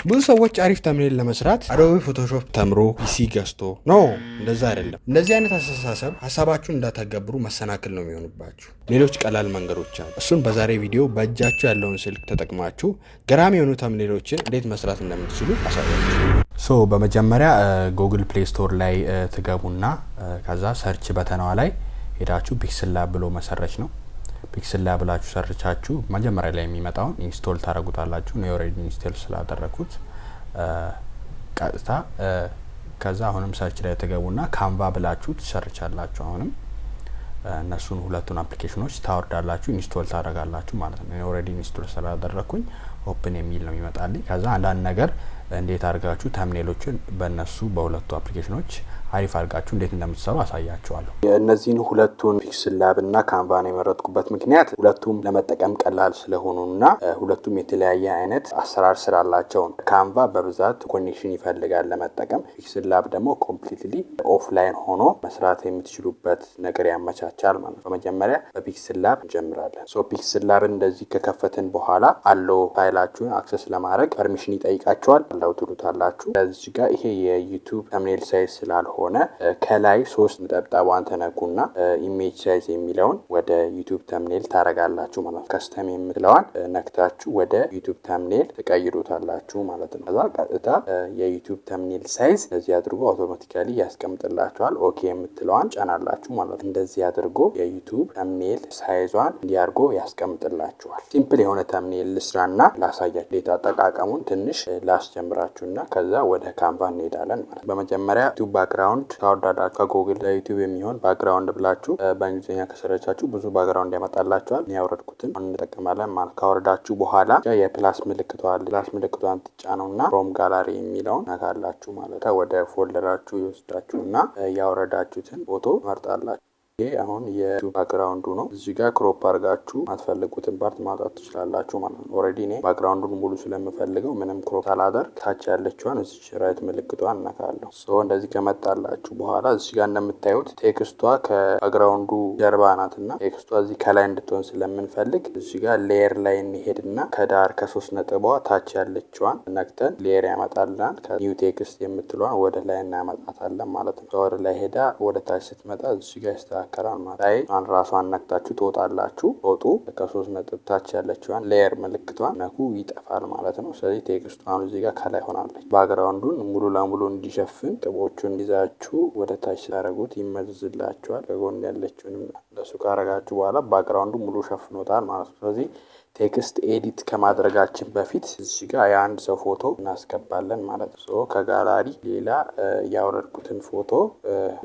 ብዙ ሰዎች አሪፍ ተምኔል ለመስራት አዶቤ ፎቶሾፕ ተምሮ ፒሲ ገዝቶ ኖ፣ እንደዛ አይደለም። እንደዚህ አይነት አስተሳሰብ ሀሳባችሁን እንዳታገብሩ መሰናክል ነው የሚሆንባችሁ። ሌሎች ቀላል መንገዶች አሉ። እሱን በዛሬ ቪዲዮ በእጃችሁ ያለውን ስልክ ተጠቅማችሁ ገራሚ የሆኑ ተምኔሎችን እንዴት መስራት እንደምትችሉ አሳያችሁ። በመጀመሪያ ጉግል ፕሌይ ስቶር ላይ ትገቡና ከዛ ሰርች በተናዋ ላይ ሄዳችሁ ፒክስል ላብ ብሎ መሰረች ነው። ፒክስል ላብ ብላችሁ ሰርቻችሁ መጀመሪያ ላይ የሚመጣውን ኢንስቶል ታደርጉታላችሁ። ነው ኦሬዲ ኢንስቶል ስላደረኩት ቀጥታ ከዛ አሁንም ሰርች ላይ ተገቡና ካንቫ ብላችሁ ትሰርቻላችሁ። አሁንም እነሱን ሁለቱን አፕሊኬሽኖች ታወርዳላችሁ፣ ኢንስቶል ታደርጋላችሁ ማለት ነው። ኦሬዲ ኢንስቶል ስላደረኩኝ ኦፕን የሚል ነው ይመጣልኝ። ከዛ አንዳንድ ነገር እንዴት አድርጋችሁ ተምኔሎችን በእነሱ በሁለቱ አፕሊኬሽኖች አሪፍ አድርጋችሁ እንዴት እንደምትሰሩ አሳያችኋለሁ። የእነዚህን ሁለቱን ፒክስል ላብ እና ካንቫ ነው የመረጥኩበት ምክንያት ሁለቱም ለመጠቀም ቀላል ስለሆኑና ሁለቱም የተለያየ አይነት አሰራር ስላላቸው። ካንቫ በብዛት ኮኔክሽን ይፈልጋል ለመጠቀም፣ ፒክስል ላብ ደግሞ ኮምፕሊትሊ ኦፍላይን ሆኖ መስራት የምትችሉበት ነገር ያመቻቻል ማለት ነው። በመጀመሪያ በፒክስል ላብ እንጀምራለን። ፒክስል ላብን እንደዚህ ከከፈትን በኋላ አለው ፋይላችሁን አክሰስ ለማድረግ ፐርሚሽን ይጠይቃችኋል። አለው ትሉታላችሁ። እዚህ ጋር ይሄ የዩቲዩብ ተምኔል ሳይዝ ስላልሆነ ከላይ 3 ነጠብጣቧን ተነኩና ኢሜጅ ሳይዝ የሚለውን ወደ ዩቲዩብ ተምኔል ታረጋላችሁ ማለት ነው። ከስተም የምትለዋን ነክታችሁ ወደ ዩቲዩብ ተምኔል ተቀይሩታላችሁ ማለት ነው። ከዛ ቀጥታ የዩቲዩብ ተምኔል ሳይዝ እንደዚህ አድርጎ አውቶማቲካሊ ያስቀምጥላችኋል። ኦኬ የምትለዋን ጫናላችሁ ማለት ነው። እንደዚህ አድርጎ የዩቲዩብ ተምኔል ሳይዟን እንዲያርጎ ያስቀምጥላችኋል። ሲምፕል የሆነ ተምኔል ልስራና ላሳያችሁ። ዴታ አጠቃቀሙን ትንሽ ላስጀምራችሁና ከዛ ወደ ካንቫ እንሄዳለን ማለት ነው። በመጀመሪያ ዩቲዩብ ባክግራውንድ ታወርዳላችሁ። ከጉግል ለዩቲዩብ የሚሆን ባክግራውንድ ብላችሁ በእንግሊዝኛ ከሰረቻችሁ ብዙ ባክግራውንድ ያመጣላችኋል። ያወረድኩትን እንጠቀማለን ማለት። ካወረዳችሁ በኋላ የፕላስ ምልክቷን ትጫኑና ፍሮም ጋላሪ የሚለውን ነካላችሁ ማለት ነው። ወደ ፎልደራችሁ ይወስዳችሁና ያወረዳችሁትን ፎቶ መርጣላችሁ። አሁን የዩቲዩብ ባክግራውንዱ ነው። እዚህ ጋር ክሮፕ አድርጋችሁ ማትፈልጉትን ፓርት ማውጣት ትችላላችሁ ማለት ነው። ኦሬዲ እኔ ባክግራውንዱን ሙሉ ስለምፈልገው ምንም ክሮፕ ሳላደርግ ታች ያለችዋን እዚህ ራይት ምልክቷን እነካለሁ። እንደዚህ ከመጣላችሁ በኋላ እዚህ ጋር እንደምታዩት ቴክስቷ ከባክግራውንዱ ጀርባ ናትና ቴክስቷ እዚህ ከላይ እንድትሆን ስለምንፈልግ እዚህ ጋር ሌየር ላይ እንሄድና ከዳር ከ3 ነጥቧ ታች ያለችዋን ነክተን ሌየር ያመጣልናል። ከኒው ቴክስት የምትለዋን ወደ ላይ እናመጣታለን ማለት ነው። ወደ ላይ ሄዳ ወደ ታች ስትመጣ እዚህ ጋር ላይ ራሷን ነክታችሁ ትወጣላችሁ። ወጡ ከ3 ነጥብ ታች ያለችዋን ሌየር ምልክቷን ነኩ፣ ይጠፋል ማለት ነው። ስለዚህ ቴክስቱ አሁን እዚህ ጋር ከላይ ሆናለች። ባክግራውንዱን ሙሉ ለሙሉ እንዲሸፍን ጥቦቹን ይዛችሁ ወደ ታች ሲያደርጉት ይመዝዝላችኋል። ከጎን ያለችውንም እንደሱ ካረጋችሁ በኋላ ባክግራውንዱ ሙሉ ሸፍኖታል ማለት ነው። ስለዚህ ቴክስት ኤዲት ከማድረጋችን በፊት እዚህ ጋር የአንድ ሰው ፎቶ እናስገባለን ማለት ነው። ከጋላሪ ሌላ ያወረድኩትን ፎቶ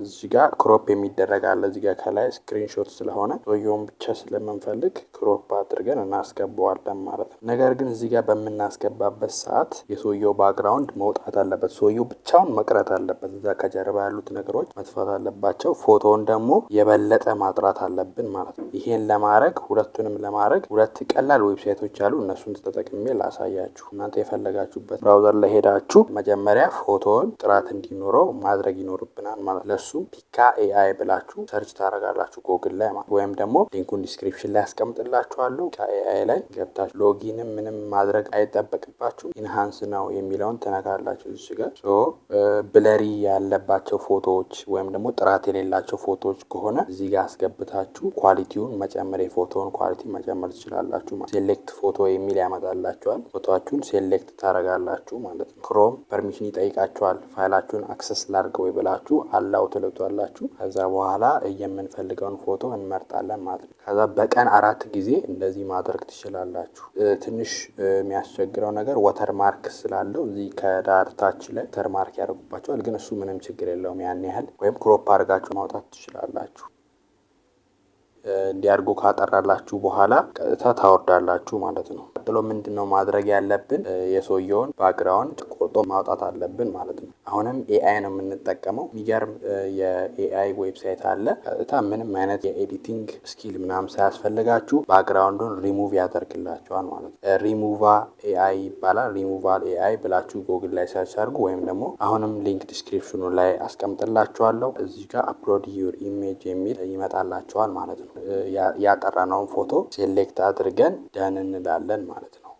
እዚህ ጋር ክሮፕ የሚደረግ አለ። እዚህ ጋር ከላይ ስክሪንሾት ስለሆነ ሰውየውን ብቻ ስለምንፈልግ ክሮፕ አድርገን እናስገባዋለን ማለት ነው። ነገር ግን እዚህ ጋር በምናስገባበት ሰዓት የሰውየው ባክግራውንድ መውጣት አለበት። ሰውየው ብቻውን መቅረት አለበት። እዛ ከጀርባ ያሉት ነገሮች መጥፋት አለባቸው። ፎቶውን ደግሞ የበለጠ ማጥራት አለብን ማለት ነው። ይሄን ለማድረግ ሁለቱንም ለማድረግ ሁለት ቀላል ዌብሳይቶች አሉ። እነሱን ተጠቅሜ ላሳያችሁ። እናንተ የፈለጋችሁበት ብራውዘር ላይ ሄዳችሁ መጀመሪያ ፎቶውን ጥራት እንዲኖረው ማድረግ ይኖርብናል ማለት ለሱም ፒካ ኤአይ ብላችሁ ሰርች ታደርጋላችሁ ጉግል ላይ ማለት ወይም ደግሞ ሊንኩን ዲስክሪፕሽን ላይ አስቀምጥላችኋለሁ። ፒካ ኤአይ ላይ ገብታችሁ ሎጊንም ምንም ማድረግ አይጠበቅባችሁ። ኢንሃንስ ነው የሚለውን ተነካላችሁ። እዚህ ጋር ብለሪ ያለባቸው ፎቶዎች ወይም ደግሞ ጥራት የሌላቸው ፎቶዎች ከሆነ እዚህ ጋር አስገብታችሁ ኳሊቲውን መጨመር የፎቶውን ኳሊቲ መጨመር ትችላላችሁ። ሴሌክት ፎቶ የሚል ያመጣላችኋል። ፎቶአችሁን ሴሌክት ታረጋላችሁ ማለት ነው። ክሮም ፐርሚሽን ይጠይቃችኋል። ፋይላችሁን አክሰስ ላድርገው ብላችሁ አላው ትሉታላችሁ። ከዛ በኋላ የምንፈልገውን ፎቶ እንመርጣለን ማለት ነው። ከዛ በቀን 4 ጊዜ እንደዚህ ማድረግ ትችላላችሁ። ትንሽ የሚያስቸግረው ነገር ወተር ማርክ ስላለው እዚህ ከዳር ታች ላይ ወተር ማርክ ያደርጉባችኋል። ግን እሱ ምንም ችግር የለውም ያን ያህል። ወይም ክሮፕ አድርጋችሁ ማውጣት ትችላላችሁ። እንዲያርጉ ካጠራላችሁ በኋላ ቀጥታ ታወርዳላችሁ ማለት ነው። ቀጥሎ ምንድነው ማድረግ ያለብን? የሰውየውን ባክግራውንድ ቆርጦ ማውጣት አለብን ማለት ነው። አሁንም ኤአይ ነው የምንጠቀመው። የሚገርም የኤአይ ዌብሳይት አለ። ቀጥታ ምንም አይነት የኤዲቲንግ ስኪል ምናምን ሳያስፈልጋችሁ ባክግራውንዱን ሪሙቭ ያደርግላችኋል ማለት ነው። ሪሙቫ ኤአይ ይባላል። ሪሙቫል ኤአይ ብላችሁ ጉግል ላይ ሰርች አድርጉ፣ ወይም ደግሞ አሁንም ሊንክ ዲስክሪፕሽኑ ላይ አስቀምጥላችኋለሁ። እዚህ ጋር አፕሎድ ዩር ኢሜጅ የሚል ይመጣላችኋል ማለት ነው። ያጠራነውን ፎቶ ሴሌክት አድርገን ደን እንላለን ማለት ነው።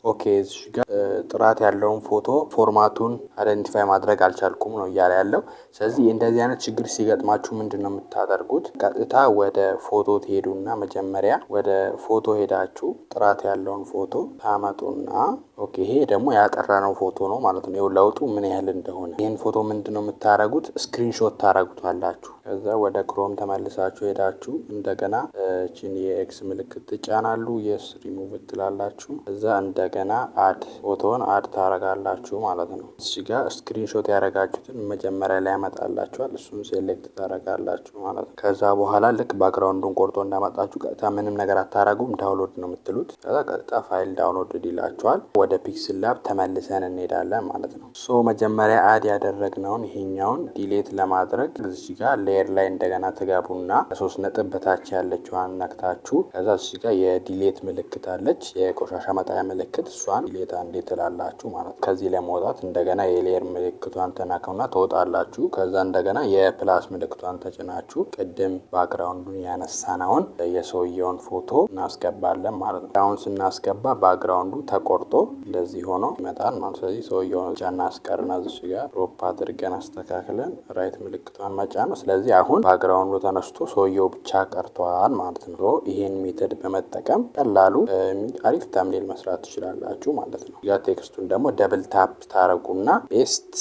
ኦኬ እዚህ ጋር ጥራት ያለውን ፎቶ ፎርማቱን አይደንቲፋይ ማድረግ አልቻልኩም ነው እያለ ያለው። ስለዚህ እንደዚህ አይነት ችግር ሲገጥማችሁ ምንድነው የምታደርጉት? ቀጥታ ወደ ፎቶ ትሄዱና መጀመሪያ ወደ ፎቶ ሄዳችሁ ጥራት ያለውን ፎቶ ታመጡና ኦኬ ይሄ ደግሞ ያጠራነው ፎቶ ነው ማለት ነው። ለውጡ ምን ያህል እንደሆነ ይሄን ፎቶ ምንድነው የምታደርጉት? ስክሪንሾት ታደርጉታላችሁ። ከዛ ወደ ክሮም ተመልሳችሁ ሄዳችሁ እንደገና እቺን የኤክስ ምልክት ትጫናሉ። የስ ሪሙቭ ትላላችሁ። እዛ እንደገና አድ ፎቶን አድ ታረጋላችሁ ማለት ነው። እዚህ ጋር ስክሪንሾት ያደረጋችሁትን መጀመሪያ ላይ ያመጣላችኋል። እሱን ሴሌክት ታረጋላችሁ ማለት ነው። ከዛ በኋላ ልክ ባክግራውንዱን ቆርጦ እንዳመጣችሁ ቀጥታ ምንም ነገር አታረጉም፣ ዳውንሎድ ነው የምትሉት። ከዛ ቀጥታ ፋይል ዳውንሎድ ይላችኋል። ወደ ፒክስል ላብ ተመልሰን እንሄዳለን ማለት ነው። ሶ መጀመሪያ አድ ያደረግነውን ይሄኛውን ዲሌት ለማድረግ እዚህ ጋር ሌየር ላይ እንደገና ትገቡና 3 ነጥብ በታች ያለችዋን ነክታችሁ ከዛ እዚህ ጋር የዲሌት ምልክት አለች፣ የቆሻሻ መጣያ ምልክት፣ እሷን ዲሌት አንዴ ትላላችሁ ማለት ነው። ከዚህ ለመውጣት እንደገና የሌየር ምልክቷን ተናከውና ትወጣላችሁ። ከዛ እንደገና የፕላስ ምልክቷን ተጭናችሁ ቅድም ባክግራውንዱን ያነሳነውን የሰውየውን ፎቶ እናስገባለን ማለት ነው። አሁን ስናስገባ ባክግራውንዱ ተቆርጦ እንደዚህ ሆኖ ይመጣል ማለት። ስለዚህ ሰውየውን ጫና አስቀርና እዚህ ጋር ሮፕ አድርገን አስተካክለን ራይት ምልክቷን መጫን ነው። ስለዚህ አሁን ባክግራውንዱ ተነስቶ ሰውየው ብቻ ቀርቷል ማለት ነው። ይሄን ሜተድ በመጠቀም ቀላሉ አሪፍ ተምኔል መስራት ትችላላችሁ ማለት ነው። ያ ቴክስቱን ደግሞ ደብል ታፕ ታረጉና ፔስት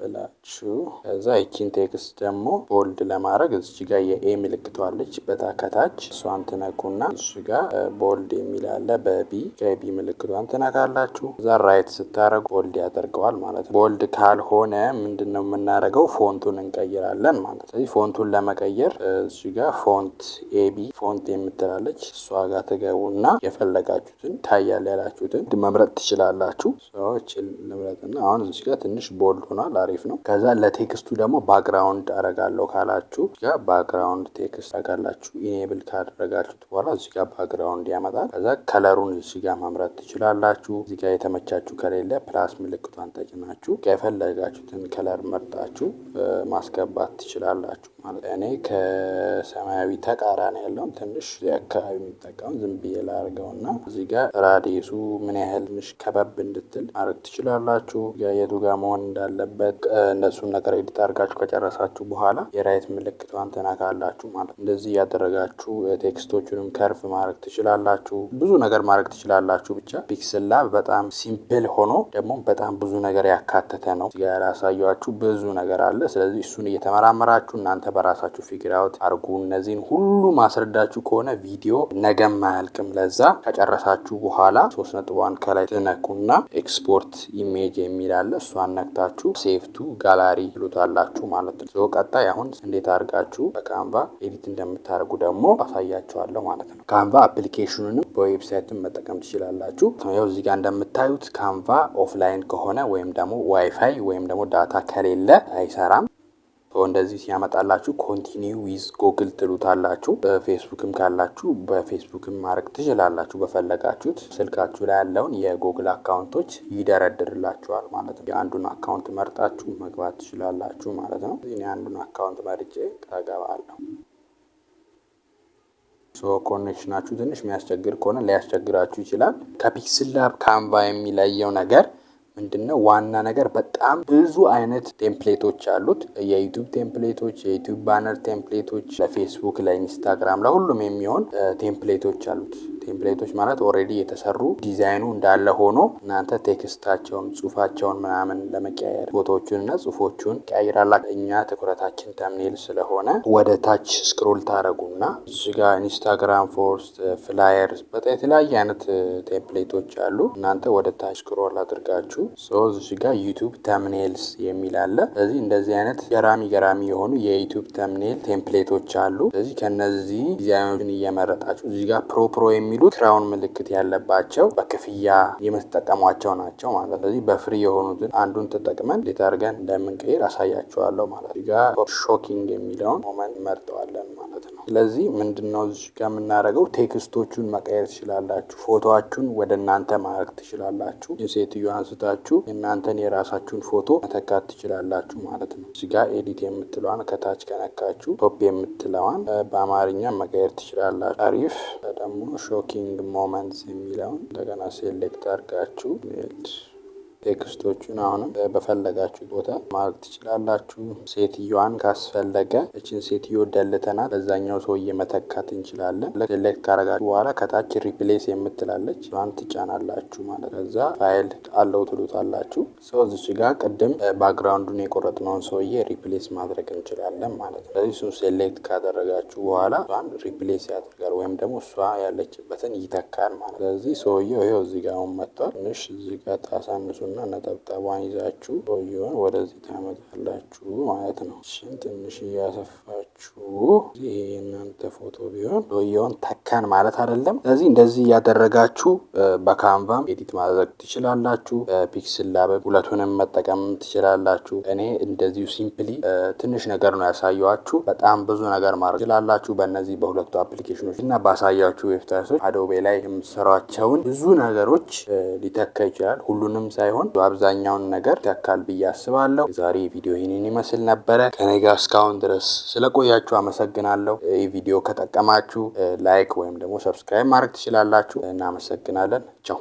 ብላችሁ ከዛ ይቺን ቴክስት ደግሞ ቦልድ ለማድረግ እዚህ ጋር የኤ ምልክቷ አለች በታከታች እሷን ትነኩና እዚህ ጋር ቦልድ የሚል አለ በቢ ከቢ ምልክቷን ትነካላችሁ። እዛ ራይት ስታረጉ ቦልድ ያደርገዋል ማለት ነው። ቦልድ ካልሆነ ምንድነው የምናደርገው? ፎንቱን እንቀይራለን ማለት ነው። ስለዚህ ፎንቱን ለመቀየር እዚህ ጋር ፎንት ኤቢ ፎንት የምትላለች እሷ ጋር ትገቡና የፈለጋችሁትን ታያለ ያላችሁትን መምረጥ ትችላላችሁ። ሰዎች ልምረጥና አሁን እዚህ ጋር ትንሽ ቦልድ ሆኗል፣ አሪፍ ነው። ከዛ ለቴክስቱ ደግሞ ባክግራውንድ አረጋለሁ ካላችሁ እዚህ ጋር ባክግራውንድ ቴክስት አረጋላችሁ። ኢኔብል ካደረጋችሁት በኋላ እዚህ ጋር ባክግራውንድ ያመጣል። ከዛ ከለሩን እዚህ ጋር መምረጥ ትችላላችሁ። እዚህ ጋር የተመቻችሁ ከሌለ ፕላስ ምልክቷን ተጭናችሁ የፈለጋችሁትን ከለር መርጣችሁ ማስገባት ትችላላችሁ ማለት። እኔ ከሰማያዊ ተቃራኒ ያለውን ትንሽ አካባቢ የሚጠቀም ዝም ብዬ ላርገውና እዚህ ጋር ራዲየሱ ምን ያህል ትንሽ ከበብ እንድትል ማድረግ ትችላላችሁ። የቱ ጋር መሆን እንዳለበት እነሱን ነገር ኤዲት አድርጋችሁ ከጨረሳችሁ በኋላ የራይት ምልክቷን ተነካላችሁ ማለት። እንደዚህ ያደረጋችሁ ቴክስቶቹንም ከርፍ ማድረግ ትችላላችሁ። ብዙ ነገር ማድረግ ትችላላችሁ። ብቻ ፒክስል ላብ በጣም ሲምፕል ሆኖ ደግሞ በጣም ብዙ ነገር ያካተተ ነው። እዚህ ጋር ያሳያችሁ ብዙ ነገር አለ። ስለዚህ እሱን እየተመራመራችሁ እናንተ በራሳችሁ ፊግር አውት አርጉ። እነዚህን ሁሉ ማስረዳችሁ ከሆነ ቪዲዮ ነገም አያልቅም። ለዛ ከጨረሳችሁ በኋላ 3.1 ከላይ ትነኩና ኤክስፖርት ኢሜጅ የሚል አለ። እሷን ነክታችሁ ሴቭ ቱ ጋላሪ ትሉታላችሁ ማለት ነው። ቀጣይ አሁን እንዴት አድርጋችሁ በካንቫ ኤዲት እንደምታደርጉ ደግሞ አሳያችኋለሁ ማለት ነው። ካንቫ አፕሊኬሽኑንም በዌብሳይትም መጠቀም ትችላላችሁ። ያው እዚህ ጋር እንደምታዩት ካንቫ ኦፍላይን ከሆነ ወይም ደግሞ ዋይፋይ ወይም ደግሞ ዳታ ከሌለ አይሰራም። እንደዚህ ሲያመጣላችሁ ኮንቲኒው ዊዝ ጉግል ትሉታላችሁ። በፌስቡክም ካላችሁ በፌስቡክም ማድረግ ትችላላችሁ። በፈለጋችሁት ስልካችሁ ላይ ያለውን የጉግል አካውንቶች ይደረድርላችኋል ማለት ነው። የአንዱን አካውንት መርጣችሁ መግባት ትችላላችሁ ማለት ነው። እኔ አንዱን አካውንት መርጬ እገባለሁ። ኮኔክሽናችሁ ትንሽ የሚያስቸግር ከሆነ ሊያስቸግራችሁ ይችላል። ከፒክስል ላብ ካንቫ የሚለየው ነገር ምንድነው? ዋና ነገር በጣም ብዙ አይነት ቴምፕሌቶች አሉት። የዩቲዩብ ቴምፕሌቶች፣ የዩቲዩብ ባነር ቴምፕሌቶች፣ ለፌስቡክ፣ ለኢንስታግራም፣ ለሁሉም የሚሆን ቴምፕሌቶች አሉት። ቴምፕሌቶች ማለት ኦልሬዲ የተሰሩ ዲዛይኑ እንዳለ ሆኖ እናንተ ቴክስታቸውን ጽሁፋቸውን ምናምን ለመቀያየር ፎቶዎቹንና ጽሁፎቹን ቀያይራላችሁ። እኛ ትኩረታችን ተምኔል ስለሆነ ወደ ታች ስክሮል ታረጉና እዚህ ጋር ኢንስታግራም ፖስት፣ ፍላየር፣ በጣም የተለያየ አይነት ቴምፕሌቶች አሉ። እናንተ ወደ ታች ስክሮል አድርጋችሁ እዚህ ጋር ዩቲዩብ ተምኔልስ የሚል አለ። ስለዚህ እንደዚህ አይነት ገራሚ የሆኑ የዩቲዩብ ተምኔል ቴምፕሌቶች አሉ። ስለዚህ ከነዚህ ዲዛይኖችን እየመረጣችሁ እዚህ ጋር ፕሮ የሚሉት ክራውን ምልክት ያለባቸው በክፍያ የምትጠቀሟቸው ናቸው ማለት ነው። ስለዚህ በፍሪ የሆኑትን አንዱን ተጠቅመን እንዴት አድርገን እንደምንቀይር አሳያችኋለሁ ማለት ነው። እዚህ ጋር ሾኪንግ የሚለውን ሞመንት መርጠዋለን ማለት ነው። ስለዚህ ምንድነው እዚህ ጋር የምናደርገው? ቴክስቶቹን መቀየር ትችላላችሁ። ፎቶአችሁን ወደ እናንተ ማድረግ ትችላላችሁ። የሴትዮ አንስታችሁ እናንተን የራሳችሁን ፎቶ መተካት ትችላላችሁ ማለት ነው። እዚህ ጋር ኤዲት የምትለዋን ከታች ከነካችሁ ቶፕ የምትለዋን በአማርኛ መቀየር ትችላላችሁ። አሪፍ ደግሞ ሾኪንግ ሞመንትስ የሚለውን እንደገና ሴሌክት አድርጋችሁ ቴክስቶቹን አሁንም በፈለጋችሁ ቦታ ማድረግ ትችላላችሁ። ሴትዮዋን ካስፈለገ እችን ሴትዮ ደልተናል በዛኛው ሰውዬ መተካት እንችላለን። ሴሌክት ካረጋችሁ በኋላ ከታች ሪፕሌስ የምትላለች ሷን ትጫናላችሁ ማለት ነው። ከዛ ፋይል አለው ትሉታላችሁ። ሰው እዚች ጋር ቅድም ባክግራውንዱን የቆረጥነውን ሰውዬ ሪፕሌስ ማድረግ እንችላለን ማለት ነው። ስለዚህ እሱን ሴሌክት ካደረጋችሁ በኋላ ሷን ሪፕሌስ ያደርጋል ወይም ደግሞ እሷ ያለችበትን ይተካል ማለት ነው። ስለዚህ ሰውዬው ይኸው እዚህ ጋር አሁን መጥቷል። ትንሽ እዚህ ጋር ታሳንሱ እና ነጠብጣቧን ይዛችሁ ሰውየውን ወደዚህ ታመጣላችሁ ማለት ነው። እሺን ትንሽ እያሰፋችሁ ይሄ የእናንተ ፎቶ ቢሆን ሰውየውን ተካን ማለት አይደለም። ስለዚህ እንደዚህ እያደረጋችሁ በካንቫም ኤዲት ማድረግ ትችላላችሁ። ፒክስል ላብ ሁለቱንም መጠቀም ትችላላችሁ። እኔ እንደዚሁ ሲምፕሊ ትንሽ ነገር ነው ያሳየኋችሁ። በጣም ብዙ ነገር ማድረግ ትችላላችሁ በእነዚህ በሁለቱ አፕሊኬሽኖች እና ባሳያችሁ ዌብሳይቶች። አዶቤ ላይ የምትሰሯቸውን ብዙ ነገሮች ሊተካ ይችላል። ሁሉንም ሳይሆን አብዛኛውን ነገር ይተካል ብዬ አስባለሁ። የዛሬ ቪዲዮ ይህንን ይመስል ነበረ። ከኔ ጋር እስካሁን ድረስ ስለቆያችሁ አመሰግናለሁ። ይህ ቪዲዮ ከጠቀማችሁ ላይክ ወይም ደግሞ ሰብስክራይብ ማድረግ ትችላላችሁ። እናመሰግናለን። ቻው